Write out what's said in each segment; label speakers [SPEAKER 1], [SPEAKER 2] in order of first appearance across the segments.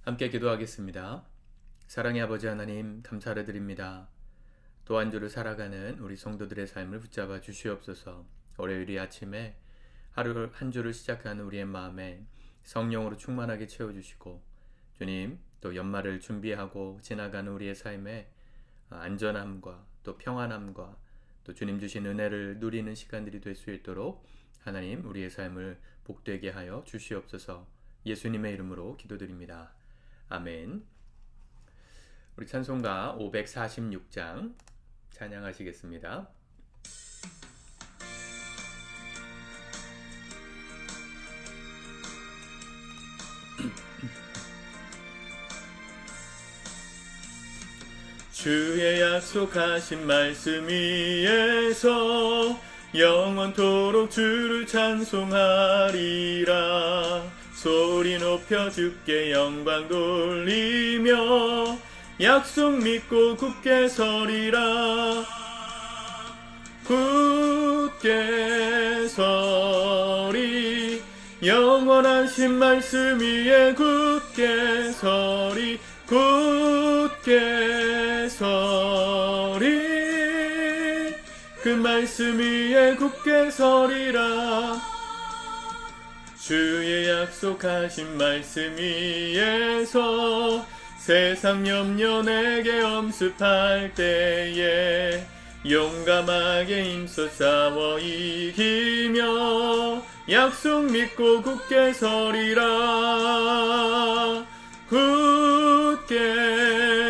[SPEAKER 1] 함께 기도하겠습니다. 사랑의 아버지 하나님, 감사를 드립니다. 또 한 주를 살아가는 우리 성도들의 삶을 붙잡아 주시옵소서. 월요일이 아침에 하루 한 주를 시작하는 우리의 마음에 성령으로 충만하게 채워주시고, 주님, 또 연말을 준비하고 지나가는 우리의 삶에 안전함과 또 평안함과 또 주님 주신 은혜를 누리는 시간들이 될 수 있도록 하나님, 우리의 삶을 복되게 하여 주시옵소서. 예수님의 이름으로 기도드립니다. 아멘. 우리 찬송가 546장 찬양하시겠습니다. 주의 약속하신 말씀 위에서 영원토록 주를 찬송하리라. 소리 높여 주께 영광 돌리며 약속 믿고 굳게 서리라. 굳게 서리, 영원하신 말씀 위에 굳게 서리. 굳게 서리, 그 말씀 위에 굳게 서리라. 주의 약속하신 말씀 위에서 세상 염려 내게 엄습할 때에 용감하게 힘써 싸워 이기며 약속 믿고 굳게 서리라. 굳게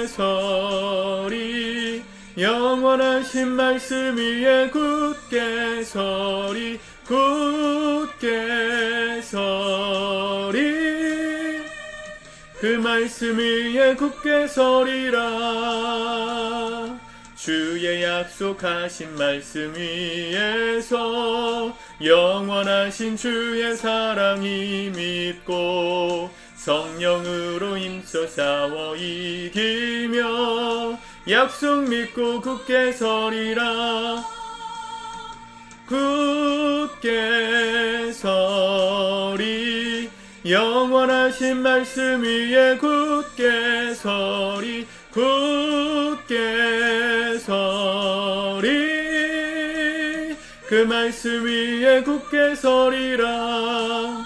[SPEAKER 1] 서리, 영원하신 말씀 위에 굳게 서리. 굳게 서리, 그 말씀 위에 굳게 서리라. 주의 약속하신 말씀 위에서 영원하신 주의 사랑이 믿고 성령으로 힘써 싸워 이기며 약속 믿고 굳게 서리라. 굳게 서리, 영원하신 말씀 위에 굳게 서리. 굳게 서리, 그 말씀 위에 굳게 서리라.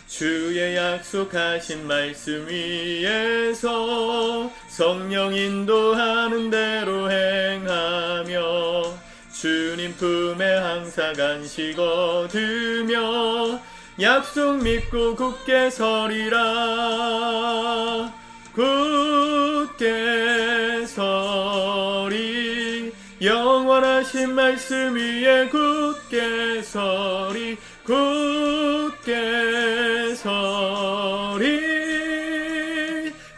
[SPEAKER 1] 주의 약속하신 말씀 위에서 성령 인도하는 대로 행하며 주님 품에 항상 안식 얻으며 약속 믿고 굳게 서리라. 굳게 서리, 영원하신 말씀 위에 굳게 서리. 굳게 서리,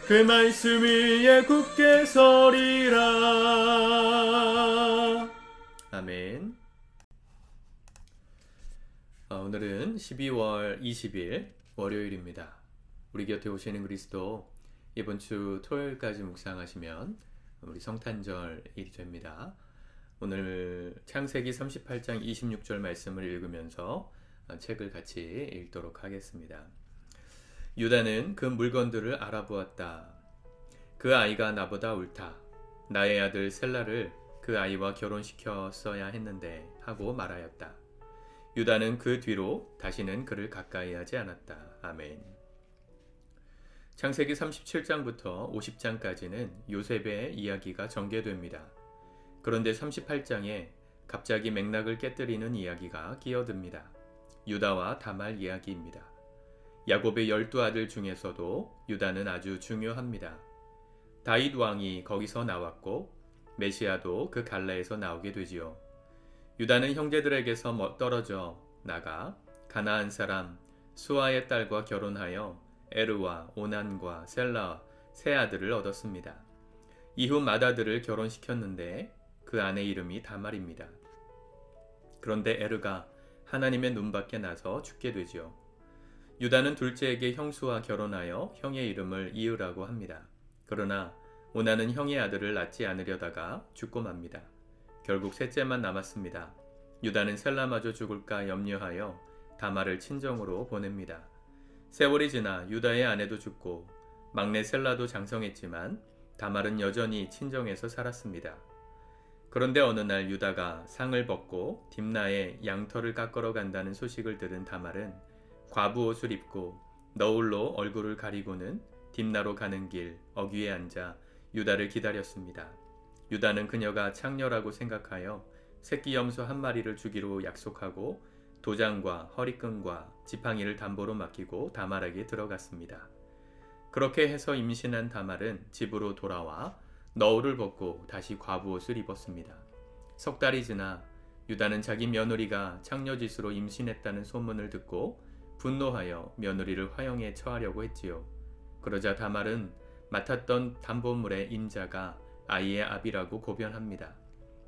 [SPEAKER 1] 그 말씀 위에 굳게 서리라. 아멘. 오늘은 12월 20일 월요일입니다. 우리 곁에 오시는 그리스도, 이번 주 토요일까지 묵상하시면 우리 성탄절이 됩니다. 오늘 창세기 38장 26절 말씀을 읽으면서 책을 같이 읽도록 하겠습니다. 유다는 그 물건들을 알아보았다. 그 아이가 나보다 옳다. 나의 아들 셀라를 그 아이와 결혼시켰어야 했는데 하고 말하였다. 유다는 그 뒤로 다시는 그를 가까이 하지 않았다. 아멘. 창세기 37장부터 50장까지는 요셉의 이야기가 전개됩니다. 그런데 38장에 갑자기 맥락을 깨뜨리는 이야기가 끼어듭니다. 유다와 다말 이야기입니다. 야곱의 12아들 중에서도 유다는 아주 중요합니다. 다윗 왕이 거기서 나왔고 메시아도 그 갈라에서 나오게 되지요. 유다는 형제들에게서 떨어져 나가 가나안 사람 수아의 딸과 결혼하여 에르와 오난과 셀라 세 아들을 얻었습니다. 이후 맏아들을 결혼시켰는데 그 아내 이름이 다말입니다. 그런데 에르가 하나님의 눈밖에 나서 죽게 되지요. 유다는 둘째에게 형수와 결혼하여 형의 이름을 이으라고 합니다. 그러나 오나는 형의 아들을 낳지 않으려다가 죽고 맙니다. 결국 셋째만 남았습니다. 유다는 셀라마저 죽을까 염려하여 다말을 친정으로 보냅니다. 세월이 지나 유다의 아내도 죽고 막내 셀라도 장성했지만 다말은 여전히 친정에서 살았습니다. 그런데 어느 날 유다가 상을 벗고 딥나에 양털을 깎으러 간다는 소식을 들은 다말은 과부 옷을 입고 너울로 얼굴을 가리고는 딥나로 가는 길 어귀에 앉아 유다를 기다렸습니다. 유다는 그녀가 창녀라고 생각하여 새끼 염소 한 마리를 주기로 약속하고 도장과 허리끈과 지팡이를 담보로 맡기고 다말에게 들어갔습니다. 그렇게 해서 임신한 다말은 집으로 돌아와 너울을 벗고 다시 과부 옷을 입었습니다. 석 달이 지나 유다는 자기 며느리가 창녀짓으로 임신했다는 소문을 듣고 분노하여 며느리를 화형에 처하려고 했지요. 그러자 다말은 맡았던 담보물의 임자가 아이의 아비라고 고변합니다.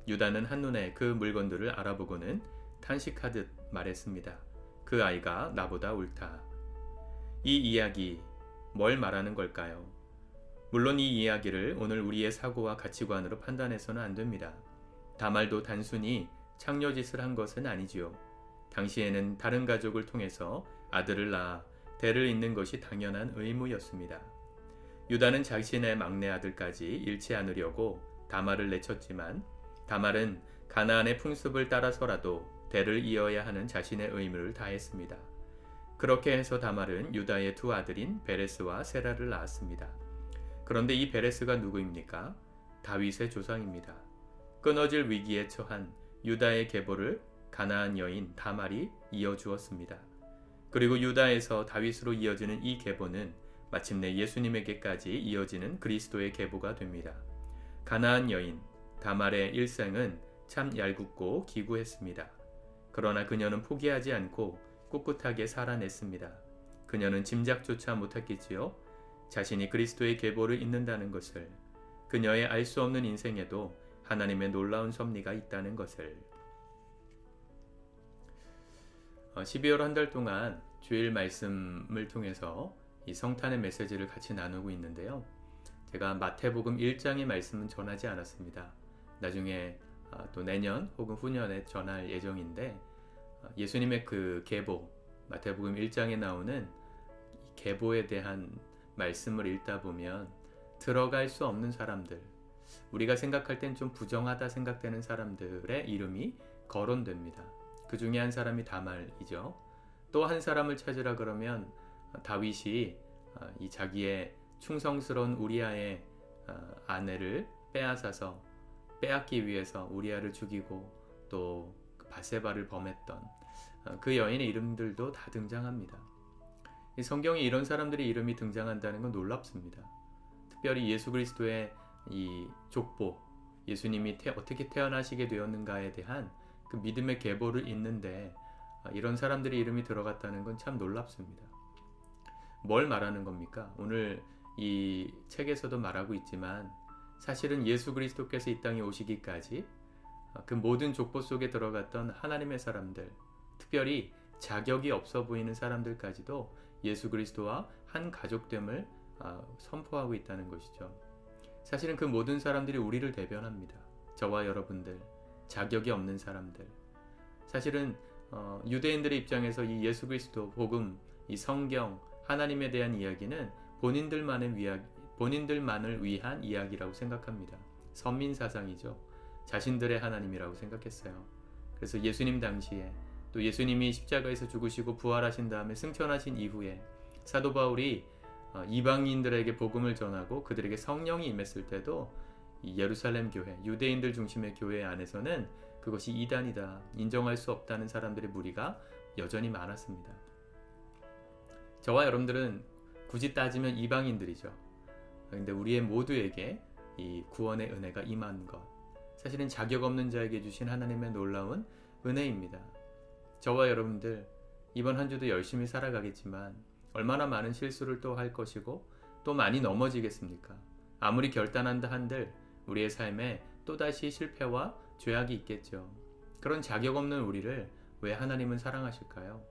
[SPEAKER 1] 유다는 한눈에 그 물건들을 알아보고는 탄식하듯 말했습니다. 그 아이가 나보다 옳다. 이 이야기 뭘 말하는 걸까요? 물론 이 이야기를 오늘 우리의 사고와 가치관으로 판단해서는 안 됩니다. 다말도 단순히 창녀짓을 한 것은 아니지요. 당시에는 다른 가족을 통해서 아들을 낳아 대를 잇는 것이 당연한 의무였습니다. 유다는 자신의 막내 아들까지 잃지 않으려고 다말을 내쳤지만 다말은 가나안의 풍습을 따라서라도 대를 이어야 하는 자신의 의무를 다했습니다. 그렇게 해서 다말은 유다의 두 아들인 베레스와 세라를 낳았습니다. 그런데 이 베레스가 누구입니까? 다윗의 조상입니다. 끊어질 위기에 처한 유다의 계보를 가나안 여인 다말이 이어주었습니다. 그리고 유다에서 다윗으로 이어지는 이 계보는 마침내 예수님에게까지 이어지는 그리스도의 계보가 됩니다. 가나안 여인 다말의 일생은 참 얄궂고 기구했습니다. 그러나 그녀는 포기하지 않고 꿋꿋하게 살아냈습니다. 그녀는 짐작조차 못했겠지요. 자신이 그리스도의 계보를 잇는다는 것을, 그녀의 알 수 없는 인생에도 하나님의 놀라운 섭리가 있다는 것을. 12월 한 달 동안 주일 말씀을 통해서 이 성탄의 메시지를 같이 나누고 있는데요. 제가 마태복음 1장의 말씀은 전하지 않았습니다. 나중에 또 내년 혹은 후년에 전할 예정인데, 예수님의 그 계보, 마태복음 1장에 나오는 이 계보에 대한 말씀을 읽다 보면 들어갈 수 없는 사람들, 우리가 생각할 땐 좀 부정하다 생각되는 사람들의 이름이 거론됩니다. 그 중에 한 사람이 다말이죠. 또 한 사람을 찾으라 그러면 다윗이 이 자기의 충성스러운 우리아의 아내를 빼앗기 위해서 우리아를 죽이고 또 바세바를 범했던 그 여인의 이름들도 다 등장합니다. 이 성경에 이런 사람들의 이름이 등장한다는 건 놀랍습니다. 특별히 예수 그리스도의 이 족보, 예수님이 어떻게 태어나시게 되었는가에 대한 그 믿음의 계보를 잇는데 이런 사람들의 이름이 들어갔다는 건 참 놀랍습니다. 뭘 말하는 겁니까? 오늘 이 책에서도 말하고 있지만 사실은 예수 그리스도께서 이 땅에 오시기까지 그 모든 족보 속에 들어갔던 하나님의 사람들, 특별히 자격이 없어 보이는 사람들까지도 예수 그리스도와 한 가족됨을 선포하고 있다는 것이죠. 사실은 그 모든 사람들이 우리를 대변합니다. 저와 여러분들, 자격이 없는 사람들. 사실은 유대인들의 입장에서 이 예수 그리스도, 복음, 이 성경, 하나님에 대한 이야기는 본인들만을 위한 이야기라고 생각합니다. 선민사상이죠. 자신들의 하나님이라고 생각했어요. 그래서 예수님 당시에, 또 예수님이 십자가에서 죽으시고 부활하신 다음에 승천하신 이후에 사도 바울이 이방인들에게 복음을 전하고 그들에게 성령이 임했을 때도 이 예루살렘 교회, 유대인들 중심의 교회 안에서는 그것이 이단이다, 인정할 수 없다는 사람들의 무리가 여전히 많았습니다. 저와 여러분들은 굳이 따지면 이방인들이죠. 그런데 우리의 모두에게 이 구원의 은혜가 임한 것, 사실은 자격 없는 자에게 주신 하나님의 놀라운 은혜입니다. 저와 여러분들 이번 한 주도 열심히 살아가겠지만 얼마나 많은 실수를 또 할 것이고 또 많이 넘어지겠습니까? 아무리 결단한다 한들 우리의 삶에 또다시 실패와 죄악이 있겠죠. 그런 자격 없는 우리를 왜 하나님은 사랑하실까요?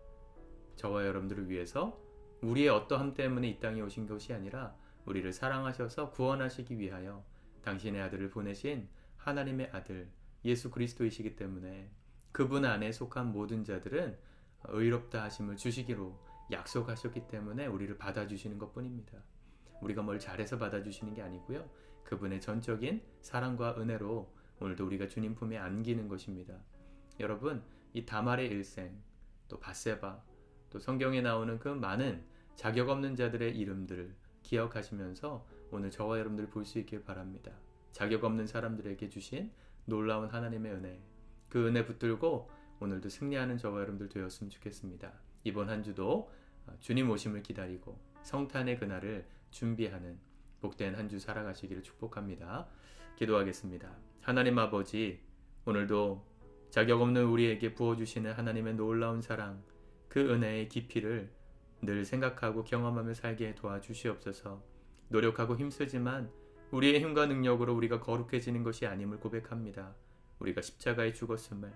[SPEAKER 1] 저와 여러분들을 위해서 우리의 어떠함 때문에 이 땅에 오신 것이 아니라 우리를 사랑하셔서 구원하시기 위하여 당신의 아들을 보내신 하나님의 아들 예수 그리스도이시기 때문에 그분 안에 속한 모든 자들은 의롭다 하심을 주시기로 약속하셨기 때문에 우리를 받아주시는 것뿐입니다. 우리가 뭘 잘해서 받아주시는 게 아니고요. 그분의 전적인 사랑과 은혜로 오늘도 우리가 주님 품에 안기는 것입니다. 여러분, 이 다말의 일생, 또 밧세바, 또 성경에 나오는 그 많은 자격 없는 자들의 이름들을 기억하시면서 오늘 저와 여러분들 볼 수 있길 바랍니다. 자격 없는 사람들에게 주신 놀라운 하나님의 은혜, 그 은혜 붙들고 오늘도 승리하는 저와 여러분들 되었으면 좋겠습니다. 이번 한 주도 주님 오심을 기다리고 성탄의 그날을 준비하는 복된 한 주 살아가시기를 축복합니다. 기도하겠습니다. 하나님 아버지, 오늘도 자격 없는 우리에게 부어주시는 하나님의 놀라운 사랑, 그 은혜의 깊이를 늘 생각하고 경험하며 살게 도와주시옵소서. 노력하고 힘쓰지만 우리의 힘과 능력으로 우리가 거룩해지는 것이 아님을 고백합니다. 우리가 십자가에 죽었음을,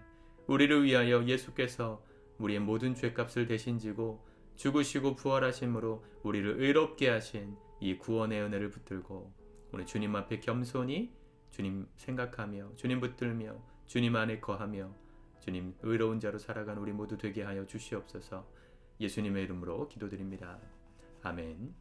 [SPEAKER 1] 우리를 위하여 예수께서 우리의 모든 죄값을 대신 지고 죽으시고 부활하심으로 우리를 의롭게 하신 이 구원의 은혜를 붙들고 오늘 주님 앞에 겸손히 주님 생각하며 주님 붙들며 주님 안에 거하며 주님 의로운 자로 살아간 우리 모두 되게 하여 주시옵소서. 예수님의 이름으로 기도드립니다. 아멘.